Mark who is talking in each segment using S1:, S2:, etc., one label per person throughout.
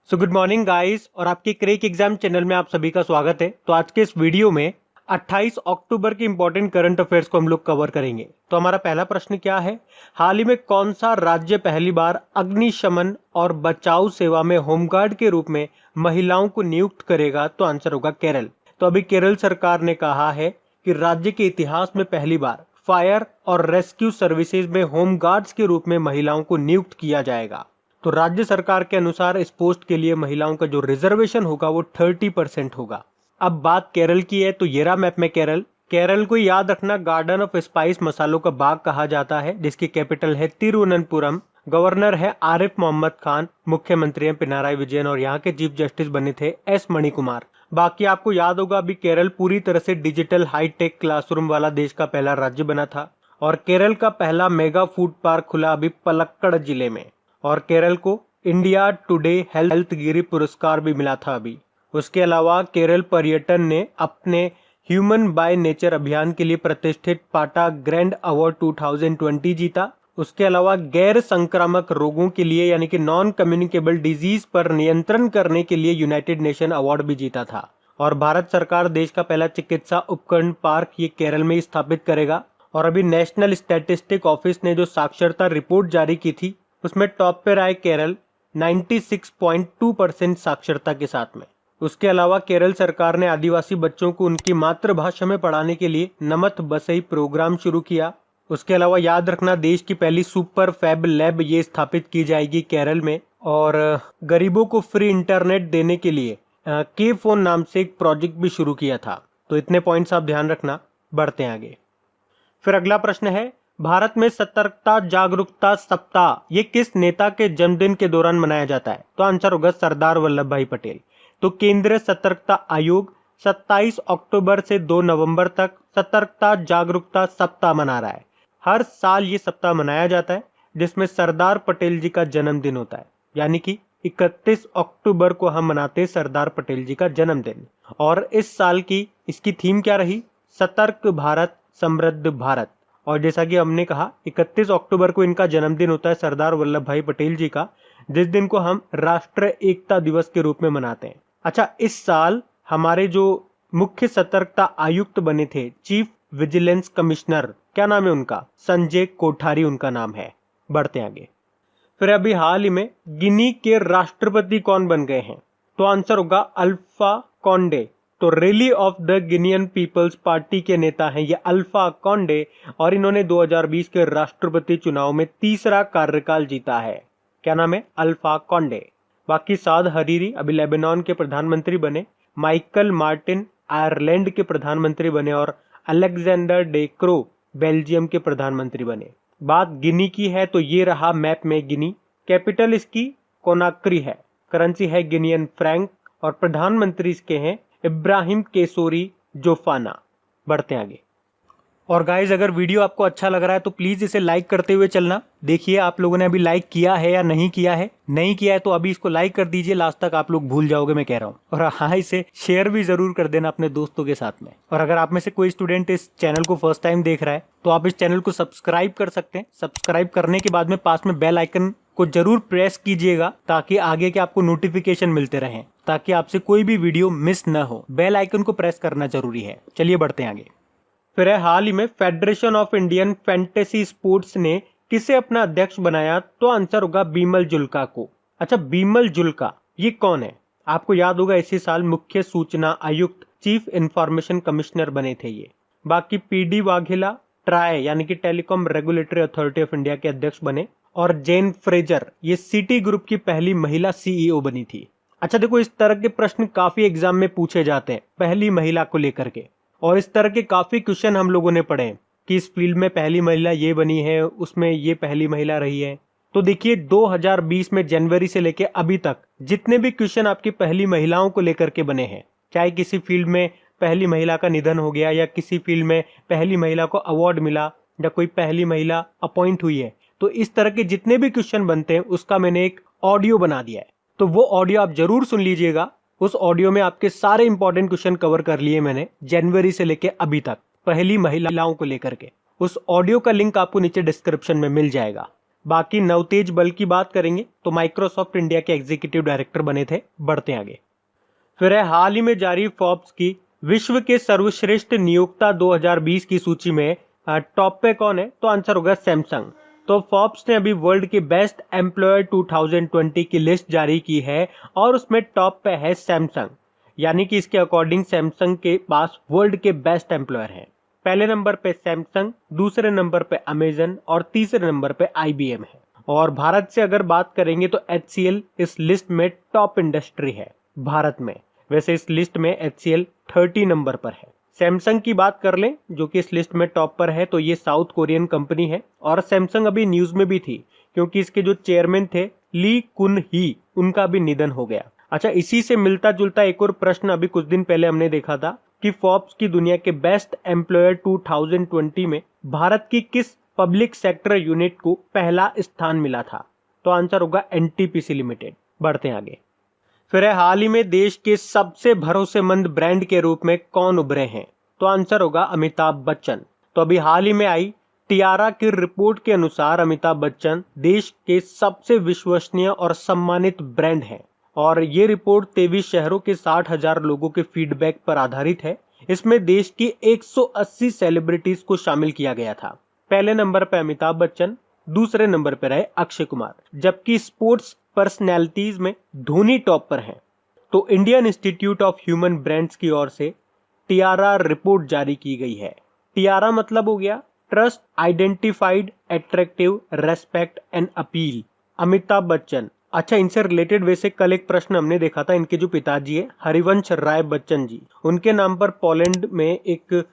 S1: So good morning guys और आपके crack exam channel में आप सभी का स्वागत है। तो आज के इस वीडियो में 28 अक्टूबर के इंपॉर्टेंट करंट अफेयर्स को हम लोग कवर करेंगे। तो हमारा पहला प्रश्न क्या है, हाल ही में कौन सा राज्य पहली बार अग्निशमन और बचाव सेवा में होमगार्ड के रूप में महिलाओं को नियुक्त करेगा? तो आंसर होगा केरल। तो अभी केरल सरकार ने कहा है कि राज्य के इतिहास में पहली बार फायर और रेस्क्यू सर्विसेज में होमगार्ड्स के रूप में महिलाओं को नियुक्त किया जाएगा। तो राज्य सरकार के अनुसार इस पोस्ट के लिए महिलाओं का जो रिजर्वेशन होगा वो 30% होगा। अब बात केरल की है, तो ये रहा मैप में केरल। केरल को याद रखना गार्डन ऑफ स्पाइस मसालों का बाग कहा जाता है, जिसकी कैपिटल है तिरुवनंतपुरम। गवर्नर है आरिफ मोहम्मद खान, मुख्यमंत्री हैं पिनाराई विजयन और यहाँ के चीफ जस्टिस बने थे एस मणिकुमार। बाकी आपको याद होगा अभी केरल पूरी तरह से डिजिटल हाईटेक क्लासरूम वाला देश का पहला राज्य बना था और केरल का पहला मेगा फूड पार्क खुला अभी पलक्कड़ जिले में। और केरल को इंडिया टुडे हेल्थ गिरी पुरस्कार भी मिला था अभी। उसके अलावा केरल पर्यटन ने अपने ह्यूमन बाय नेचर अभियान के लिए प्रतिष्ठित पाटा ग्रैंड अवार्ड 2020 जीता। उसके अलावा गैर संक्रामक रोगों के लिए यानी कि नॉन कम्युनिकेबल डिजीज पर नियंत्रण करने के लिए यूनाइटेड नेशन अवार्ड भी जीता था। और भारत सरकार देश का पहला चिकित्सा उपकरण पार्क ये केरल में स्थापित करेगा। और अभी नेशनल स्टैटिस्टिक ऑफिस ने जो साक्षरता रिपोर्ट जारी की थी उसमें टॉप पे रहा है केरल 96.2% साक्षरता के साथ में। उसके अलावा केरल सरकार ने आदिवासी बच्चों को उनकी मातृभाषा में पढ़ाने के लिए नमत बसई प्रोग्राम शुरू किया। उसके अलावा याद रखना देश की पहली सुपर फैब लैब ये स्थापित की जाएगी केरल में। और गरीबों को फ्री इंटरनेट देने के लिए के फोन नाम से एक प्रोजेक्ट भी शुरू किया था। तो इतने पॉइंट्स आप ध्यान रखना। बढ़ते हैं आगे। फिर अगला प्रश्न है, भारत में सतर्कता जागरूकता सप्ताह ये किस नेता के जन्मदिन के दौरान मनाया जाता है? तो आंसर होगा सरदार वल्लभ भाई पटेल। तो केंद्रीय सतर्कता आयोग 27 अक्टूबर से 2 नवंबर तक सतर्कता जागरूकता सप्ताह मना रहा है। हर साल ये सप्ताह मनाया जाता है जिसमें सरदार पटेल जी का जन्मदिन होता है, यानी कि 31 अक्टूबर को हम मनाते हैं सरदार पटेल जी का जन्मदिन। और इस साल की इसकी थीम क्या रही? सतर्क भारत समृद्ध भारत। और जैसा कि हमने कहा 31 अक्टूबर को इनका जन्मदिन होता है सरदार वल्लभ भाई पटेल जी का, जिस दिन को हम राष्ट्रीय एकता दिवस के रूप में मनाते हैं। अच्छा, इस साल हमारे जो मुख्य सतर्कता आयुक्त बने थे, चीफ विजिलेंस कमिश्नर, क्या नाम है उनका? संजय कोठारी उनका नाम है। बढ़ते आगे। फिर अभी हाल ही में गिनी के राष्ट्रपति कौन बन गए हैं? तो आंसर होगा अल्फा कॉन्डे। तो rally of the Guinean People's Party के नेता हैं ये अल्फा कॉन्डे और इन्होंने 2020 के राष्ट्रपति चुनाव में तीसरा कार्यकाल जीता है। क्या नाम है? Alpha Conde. बाकी साद हरीरी अभी लेबनान के प्रधानमंत्री बने, माइकल मार्टिन आयरलैंड के प्रधानमंत्री बने और अलेक्जेंडर डे क्रो बेल्जियम के प्रधानमंत्री बने। बात गिनी की है तो ये रहा मैप में गिनी। कैपिटल इसकी कोनाक्री है, करेंसी है गिनियन फ्रैंक और प्रधानमंत्री इसके हैं इब्राहिम केसोरी जोफाना। बढ़ते आगे। और गाइज अगर वीडियो आपको अच्छा लग रहा है तो प्लीज इसे लाइक करते हुए चलना। देखिए आप लोगों ने अभी लाइक किया है या नहीं किया है। नहीं किया है तो अभी इसको लाइक कर दीजिए, लास्ट तक आप लोग भूल जाओगे मैं कह रहा हूँ। और हाँ, इसे शेयर भी जरूर कर देना अपने दोस्तों के साथ में। और अगर आप में से कोई स्टूडेंट इस चैनल को फर्स्ट टाइम देख रहा है तो आप इस चैनल को सब्सक्राइब कर सकते हैं। सब्सक्राइब करने के बाद में पास में बेल आइकन को जरूर प्रेस कीजिएगा ताकि आगे के आपको नोटिफिकेशन मिलते रहें, ताकि आपसे कोई भी वीडियो मिस न हो। बेल आइकन को प्रेस करना जरूरी है। चलिए बढ़ते हैं आगे। फिर है हाल ही में federation of Indian fantasy sports ने किसे अपना अध्यक्ष बनाया? तो आंसर होगा बीमल जुल्का को। अच्छा, बीमल जुल्का ये कौन है? आपको याद होगा इसी साल मुख्य सूचना आयुक्त चीफ इंफॉर्मेशन कमिश्नर बने थे ये। बाकी पीडी वाघेला ट्राई यानी कि telecom regulatory authority of India के अध्यक्ष बने और जेन फ्रेजर ये सिटी ग्रुप की पहली महिला सीईओ बनी थी। अच्छा देखो, इस तरह के प्रश्न काफी एग्जाम में पूछे जाते हैं पहली महिला को लेकर के, और इस तरह के काफी क्वेश्चन हम लोगों ने पढ़े हैं कि इस फील्ड में पहली महिला ये बनी है, उसमें ये पहली महिला रही है। तो देखिए 2020 में जनवरी से लेके अभी तक जितने भी क्वेश्चन आपकी पहली महिलाओं को लेकर के बने हैं, चाहे किसी फील्ड में पहली महिला का निधन हो गया या किसी फील्ड में पहली महिला को अवार्ड मिला या कोई पहली महिला अपॉइंट हुई है, तो इस तरह के जितने भी क्वेश्चन बनते हैं उसका मैंने एक ऑडियो बना दिया है। तो वो ऑडियो आप जरूर सुन लीजिएगा। उस ऑडियो में आपके सारे इंपॉर्टेंट क्वेश्चन कवर कर लिए मैंने जनवरी से लेके अभी तक पहली महिलाओं को लेकर के। उस ऑडियो का लिंक आपको नीचे डिस्क्रिप्शन में मिल जाएगा। बाकी नवतेज बल की बात करेंगे तो माइक्रोसॉफ्ट इंडिया के एग्जीक्यूटिव डायरेक्टर बने थे। बढ़ते हैं आगे। फिर है हाल ही में जारी फोर्ब्स की विश्व के सर्वश्रेष्ठ नियोक्ता 2020 की सूची में टॉप पे कौन है? तो आंसर होगा सैमसंग। तो फोर्ब्स ने अभी वर्ल्ड के बेस्ट एम्प्लॉयर 2020 की लिस्ट जारी की है और उसमें टॉप पे है सैमसंग, यानी कि इसके अकॉर्डिंग सैमसंग के पास वर्ल्ड के बेस्ट एम्प्लॉयर हैं। पहले नंबर पे सैमसंग, दूसरे नंबर पे अमेजन और तीसरे नंबर पे IBM है। और भारत से अगर बात करेंगे तो HCL इस लिस्ट में टॉप इंडस्ट्री है भारत में। वैसे इस लिस्ट में HCL 30 नंबर पर है। सैमसंग की बात कर लें जो कि इस लिस्ट में टॉप पर है, तो ये साउथ कोरियन कंपनी है और सैमसंग अभी न्यूज में भी थी क्योंकि इसके जो चेयरमैन थे ली कुन ही, उनका भी निधन हो गया। अच्छा, इसी से मिलता जुलता एक और प्रश्न अभी कुछ दिन पहले हमने देखा था कि फोर्ब्स की दुनिया के बेस्ट एम्प्लॉयर 2020 में भारत की किस पब्लिक सेक्टर यूनिट को पहला स्थान मिला था? तो आंसर होगा NTPC लिमिटेड। बढ़ते हैं आगे। फिर है हाल ही में देश के सबसे भरोसेमंद ब्रांड के रूप में कौन उभरे हैं? तो आंसर होगा अमिताभ बच्चन। तो अभी हाल ही में आई टियारा की रिपोर्ट के अनुसार अमिताभ बच्चन देश के सबसे विश्वसनीय और सम्मानित ब्रांड हैं और ये रिपोर्ट 23 शहरों के 60,000 लोगों के फीडबैक पर आधारित है। इसमें देश की 180 सेलिब्रिटीज को शामिल किया गया था। पहले नंबर पर अमिताभ बच्चन, दूसरे नंबर पर है अक्षय कुमार, जबकि स्पोर्ट्स पर्सनैलिटीज में धोनी टॉप पर हैं। तो Indian institute of human brands की ओर से टियारा रिपोर्ट जारी की गई है। टियारा मतलब हो गया trust, identified, attractive, respect and appeal. Amitabh Bachchan, अच्छा इनसे रिलेटेड वैसे कल एक प्रश्न हमने देखा था, इनके जो पिताजी है हरिवंश राय बच्चन जी, उनके नाम पर पोलैंड में एक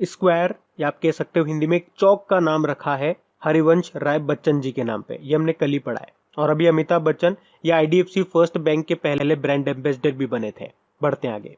S1: स्क्वायर या आप कह सकते हो हिंदी में एक चौक का नाम रखा है हरिवंश राय बच्चन जी के नाम पे। ये हमने कल ही पढ़ा है। और अभी अमिताभ बच्चन ये IDFC फर्स्ट बैंक के पहले ब्रांड एम्बेसडर भी बने थे। बढ़ते हैं आगे।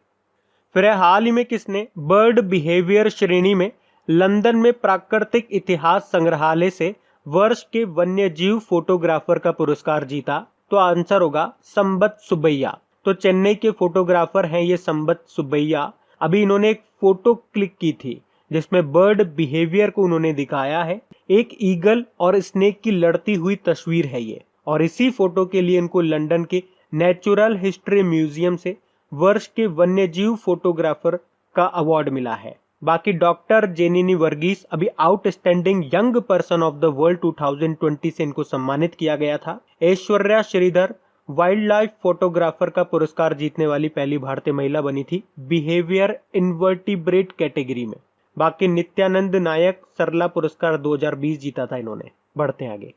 S1: फिर हाल ही में किसने बर्ड बिहेवियर श्रेणी में लंदन में प्राकृतिक इतिहास संग्रहालय से वर्ष के वन्यजीव फोटोग्राफर का पुरस्कार जीता? तो आंसर होगा संबत सुबैया। तो चेन्नई के फोटोग्राफर हैं ये संबत सुबैया। अभी इन्होंने एक फोटो क्लिक की थी जिसमें बर्ड बिहेवियर को उन्होंने दिखाया है। एक ईगल और स्नेक की लड़ती हुई तस्वीर है ये, और इसी फोटो के लिए इनको लंदन के नेचुरल हिस्ट्री म्यूजियम से वर्ष के वन्यजीव फोटोग्राफर का अवार्ड मिला है। बाकी डॉक्टर जेनिनी वर्गीस अभी outstanding young person of the world 2020 से इनको सम्मानित किया गया था। Aishwarya Sridhar wild life photographer का पुरस्कार जीतने वाली पहली भारतीय महिला बनी थी बिहेवियर इनवर्टिब्रेट कैटेगरी में। बाकी नित्यानंद नायक सरला पुरस्कार 2020 जीता था इन्होंने। बढ़ते हैं आगे।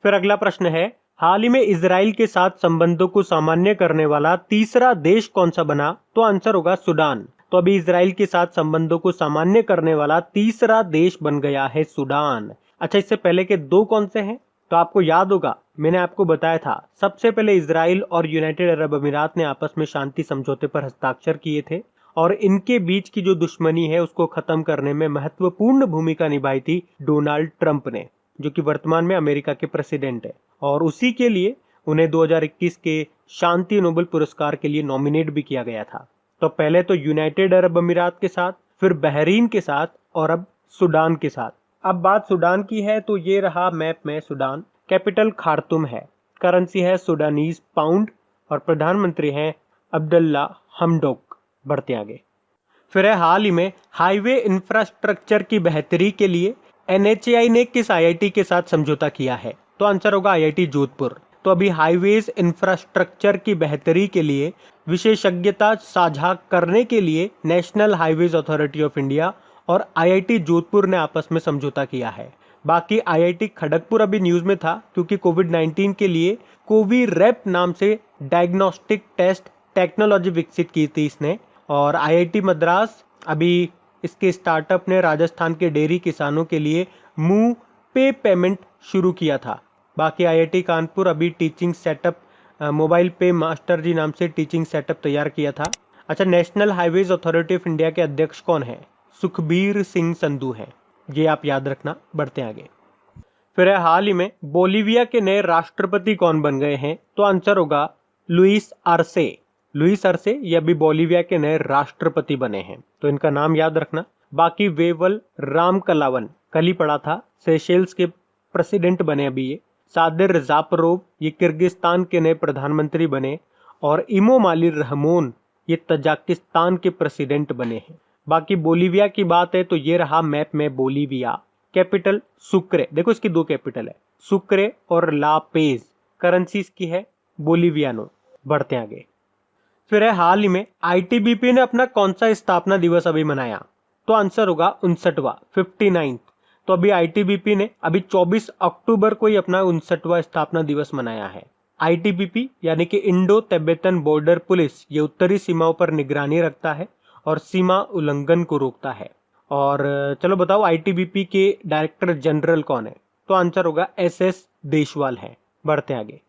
S1: फिर अगला प्रश्न है, हाल ही में इजराइल के साथ संबंधों को सामान्य करने वाला तीसरा देश कौन सा बना? तो आंसर होगा सूडान। तो अभी इजराइल के साथ संबंधों को सामान्य करने वाला तीसरा देश बन गया है सूडान। अच्छा, इससे पहले के दो कौन से हैं? तो आपको याद होगा मैंने आपको बताया था, सबसे पहले इजराइल और यूनाइटेड अरब अमीरात ने आपस में शांति समझौते पर हस्ताक्षर किए थे और इनके बीच की जो दुश्मनी है उसको खत्म करने में महत्वपूर्ण भूमिका निभाई थी डोनाल्ड ट्रंप ने, जो कि वर्तमान में अमेरिका के प्रेसिडेंट है। और उसी के लिए उन्हें 2021 के शांति नोबेल पुरस्कार के लिए नॉमिनेट भी किया गया था। तो पहले तो यूनाइटेड अरब अमीरात के साथ, फिर बहरीन के साथ और अब सूडान के साथ। अब बात सूडान की है तो ये रहा मैप में सूडान। कैपिटल खार्तूम है, करेंसी है सूडानीज पाउंड और प्रधानमंत्री हैं अब्दुल्ला हमडोक। बढ़ते आगे। फिर है हाल ही में हाईवे इंफ्रास्ट्रक्चर की बेहतरी के लिए NHAI ने किस IIT के साथ समझौता किया है? तो आंसर होगा IIT जोधपुर। तो अभी हाईवेज इंफ्रास्ट्रक्चर की बेहतरी के लिए विशेषज्ञता साझा करने के लिए national highways authority of India और IIT जोधपुर ने आपस में समझौता किया है। बाकी IIT खड़गपुर अभी न्यूज में था क्योंकि कोविड-19 के लिए कोविरैप नाम से डायग्नोस्टिक टेस्ट टेक्नोलॉजी विकसित की थी इसने। और IIT मद्रास अभी इसके स्टार्टअप ने राजस्थान के डेयरी किसानों के लिए मूव पे पेमेंट शुरू किया था। बाकी IIT कानपुर अभी टीचिंग सेटअप मोबाइल पे मास्टर जी नाम से टीचिंग सेटअप तैयार किया था। अच्छा, national highways authority of India के अध्यक्ष कौन है? सुखबीर सिंह संधू हैं, ये आप याद रखना। बढ़ते आगे। फिर हाल ही में बोलीविया के नए राष्ट्रपति कौन बन गए हैं? तो आंसर होगा लुइस आर्से। लुइस आर्से ये अभी बोलीविया के नए राष्ट्रपति बने हैं, तो इनका नाम याद रखना। बाकी वेवल रामकलावन कल ही पढ़ा था, सेशेल्स के प्रेसिडेंट बने अभी ये। सादिर जापरोव ये किर्गिस्तान के नए प्रधानमंत्री बने और इमोमाली रहमोन ये तजाकिस्तान के प्रेसिडेंट बने हैं। बाकी बोलीविया की बात है तो ये रहा मैप में बोलीविया। कैपिटल सुक्रे, देखो इसकी 2 कैपिटल है, सुक्रे और ला पेज। करेंसी इसकी है बोलीवियानो। बढ़ते हैं आगे। फिर है हाल ही में आईटीबीपी ने अपना कौन सा स्थापना दिवस अभी मनाया? तो आंसर होगा 59वां, 59। तो अभी आईटीबीपी ने अभी 24 अक्टूबर को ही अपना 59वां स्थापना दिवस मनाया है। आईटीबीपी यानी कि इंडो तिब्बतन बॉर्डर पुलिस ये उत्तरी सीमाओं पर निगरानी रखता है और सीमा उल्लंघन को रोकता है। और चलो बताओ आईटीबीपी के डायरेक्टर जनरल कौन है? तो आंसर होगा एसएस देशवाल है। बढ़ते आगे।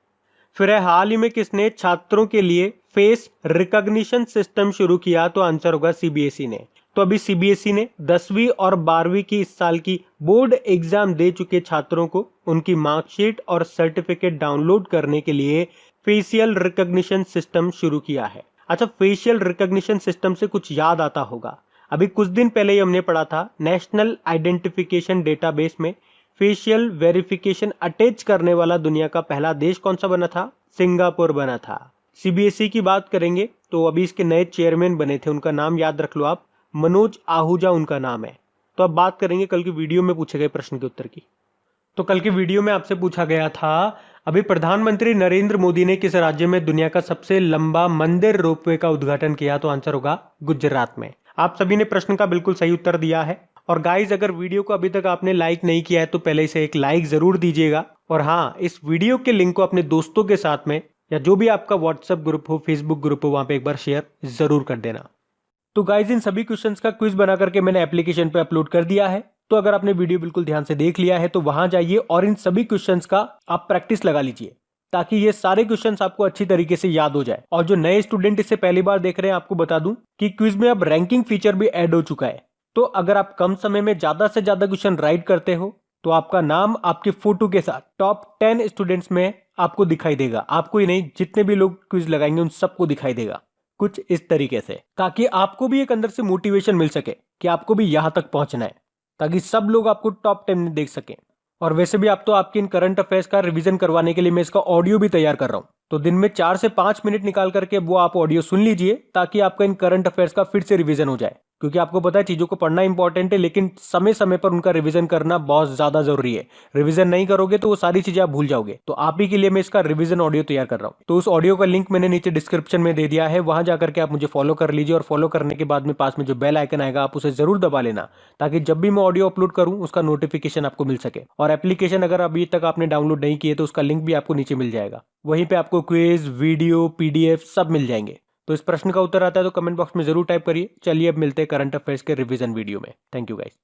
S1: फिर है हाल ही में किसने छात्रों के लिए फेस रिकॉग्निशन सिस्टम शुरू किया? तो आंसर होगा सीबीएसई ने। तो अभी सीबीएसई ने 10वीं और 12वीं की इस साल की बोर्ड एग्जाम दे चुके छात्रों को उनकी मार्कशीट और सर्टिफिकेट डाउनलोड करने के लिए फेशियल रिकॉग्निशन सिस्टम शुरू किया है। अच्छा, फेशियल रिकॉग्निशन सिस्टम से कुछ याद आता होगा, अभी कुछ दिन पहले ही हमने पढ़ा था नेशनल आइडेंटिफिकेशन डेटाबेस में फेशियल वेरिफिकेशन अटैच करने वाला दुनिया का पहला देश कौन सा बना था? सिंगापुर बना था। सीबीएसई की बात करेंगे तो अभी इसके नए चेयरमैन बने थे, उनका नाम याद रख लो आप, मनोज आहूजा उनका नाम है। तो अब बात करेंगे कल की वीडियो में पूछे गए प्रश्न के उत्तर की। तो कल की वीडियो में आपसे पूछा गया था अभी प्रधानमंत्री नरेंद्र मोदी ने किस राज्य में दुनिया का सबसे लंबा मंदिर रोपवे का उद्घाटन किया? तो आंसर होगा गुजरात में। आप सभी ने प्रश्न का बिल्कुल सही उत्तर दिया है। और गाइज, अगर वीडियो को अभी तक आपने लाइक नहीं किया है तो पहले इसे एक लाइक जरूर दीजिएगा। और हाँ, इस वीडियो के लिंक को अपने दोस्तों के साथ में या जो भी आपका व्हाट्सएप ग्रुप हो, फेसबुक ग्रुप हो, वहां पे एक बार शेयर जरूर कर देना। तो गाइज, इन सभी क्वेश्चंस का क्विज बना करके मैंने एप्लीकेशन पे अपलोड कर दिया है। तो अगर आपने वीडियो बिल्कुल ध्यान से देख लिया है तो वहां जाइए और इन सभी क्वेश्चंस का आप प्रैक्टिस लगा लीजिए ताकि ये सारे क्वेश्चंस आपको अच्छी तरीके से याद हो जाए। और जो नए स्टूडेंट इसे पहली बार देख रहे हैं, आपको बता दूं कि क्विज में अब रैंकिंग फीचर भी ऐड हो चुका है। तो अगर आप कम समय में ज्यादा से ज्यादा क्वेश्चन राइट करते हो तो आपका नाम आपके फोटो के साथ टॉप 10 स्टूडेंट्स में आपको दिखाई देगा। आपको ही नहीं, जितने भी लोग क्विज लगाएंगे उन सबको दिखाई देगा कुछ इस तरीके से, ताकि आपको भी एक अंदर से मोटिवेशन मिल सके कि आपको भी यहां तक पहुंचना है, ताकि सब लोग आपको टॉप 10 में देख सकें। और वैसे भी आप तो आपके इन करंट अफेयर्स का रिवीजन करवाने के लिए मैं इसका ऑडियो भी तैयार कर रहा हूं। तो दिन में 4 से 5 मिनट निकाल करके वो आप ऑडियो सुन लीजिए ताकि आपका इन करंट अफेयर्स का फिर से रिवीजन हो जाए। क्योंकि आपको पता है चीजों को पढ़ना इंपॉर्टेंट है, लेकिन समय समय पर उनका रिवीजन करना बहुत ज्यादा जरूरी है। रिवीजन नहीं करोगे तो वो सारी चीजें आप भूल जाओगे। तो आप ही के लिए मैं इसका रिवीजन ऑडियो तैयार कर रहा हूँ। तो उस ऑडियो का लिंक मैंने नीचे डिस्क्रिप्शन में दे दिया है, वहां जाकर के आप मुझे फॉलो कर लीजिए। और फॉलो करने के बाद में पास में जो बेल आइकन आएगा आप उसे जरूर दबा लेना, ताकि जब भी मैं ऑडियो अपलोड करूं उसका नोटिफिकेशन आपको मिल सके। और एप्लीकेशन अगर अभी तक आपने डाउनलोड नहीं किए तो उसका लिंक भी आपको नीचे मिल जाएगा। वहीं पे आपको क्विज, वीडियो, पीडीएफ सब मिल जाएंगे। तो इस प्रश्न का उत्तर आता है तो कमेंट बॉक्स में जरूर टाइप करिए। चलिए अब मिलते हैं करंट अफेयर्स के रिवीजन वीडियो में। Thank you guys.